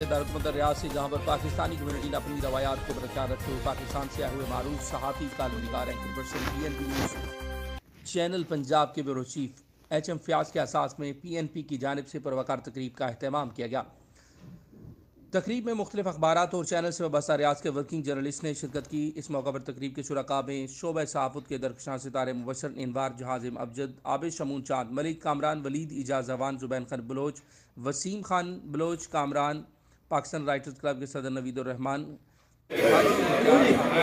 दारुल रियाज से, जहाँ पर पाकिस्तानी कम्युनिटी ने अपनी रवायात को बरकरार रखते हुए पाकिस्तान से आए हुए मारूफ सहाफ़ी कानूनीकार anchor person PNP news channel Punjab के ब्यूरो चीफ HM फयाज के असास में PNP की जानिब से पुरवकार तकरीब का अहतमाम किया गया। तकरीब में मुख्तलिफ अखबारात और चैनल से वाबस्ता रियाज के वर्किंग जर्नलिस्ट ने शिरकत की। इस मौका पर तकरीब के शुरका में शोबा सहाफ़त के दरकशां सितारे मुबशर इनवार जहाज़िम अबजद, आबिद शमून चांद, मलिक कामरान, वलीद इजाज़ अवान, जुबैन खान बलोच, वसीम खान बलोच कामरान, पाकिस्तान राइटर्स क्लब के सदर नवीद उर रहमान,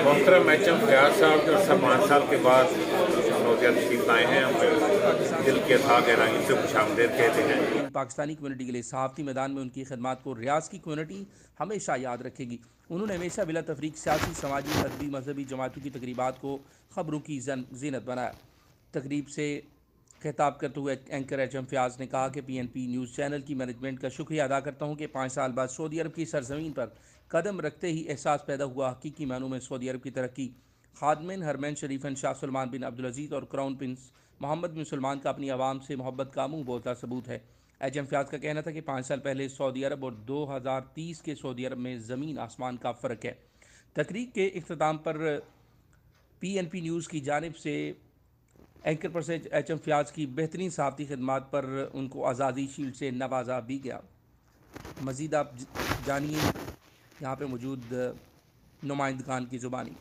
मोहतरम HM फयाज साहब जो 5 साल के बाद सऊदी अरब तशरीफ लाए हैं, हम दिल के था गहराई से खुशामदीद कहते हैं। पाकिस्तानी कम्युनिटी के लिए सहाफ़ती मैदान में उनकी खिदमात को रियाज की कम्युनिटी हमेशा याद रखेगी। उन्होंने हमेशा बिला तफरीक सियासी, समाजी, अदबी, मजहबी जमातों की तकरीबात को खबरों की जीनत बनाया। तकरीब से खिताब करते हुए एंकर HM फयाज ने कहा कि PNP न्यूज़ चैनल की मैनेजमेंट का शुक्रिया अदा करता हूँ कि 5 साल बाद सऊदी अरब की सरजमीन पर कदम रखते ही एहसास पैदा हुआ हकीकी मानों में सऊदी अरब की तरक्की। खादमिन हरमैन शरीफन शाह सलमान बिन अब्दुल अजीज़ और क्राउन प्रिंस मोहम्मद बिन सलमान का अपनी आवाम से मोहब्बत का मुँह बोलता सबूत है। HM फयाज का कहना था कि 5 साल पहले सऊदी अरब और 2030 के सऊदी अरब में ज़मीन आसमान का फ़र्क है। तकरीब के इख्तिताम पर PNP न्यूज़ की जानिब से एंकर पर से HM फयाज की बेहतरीन सहाफ़ती खिदमात पर उनको आज़ादी शील्ड से नवाजा भी गया। मज़ीद आप जानिए यहाँ पे मौजूद नुमाइंदगान की ज़ुबानी।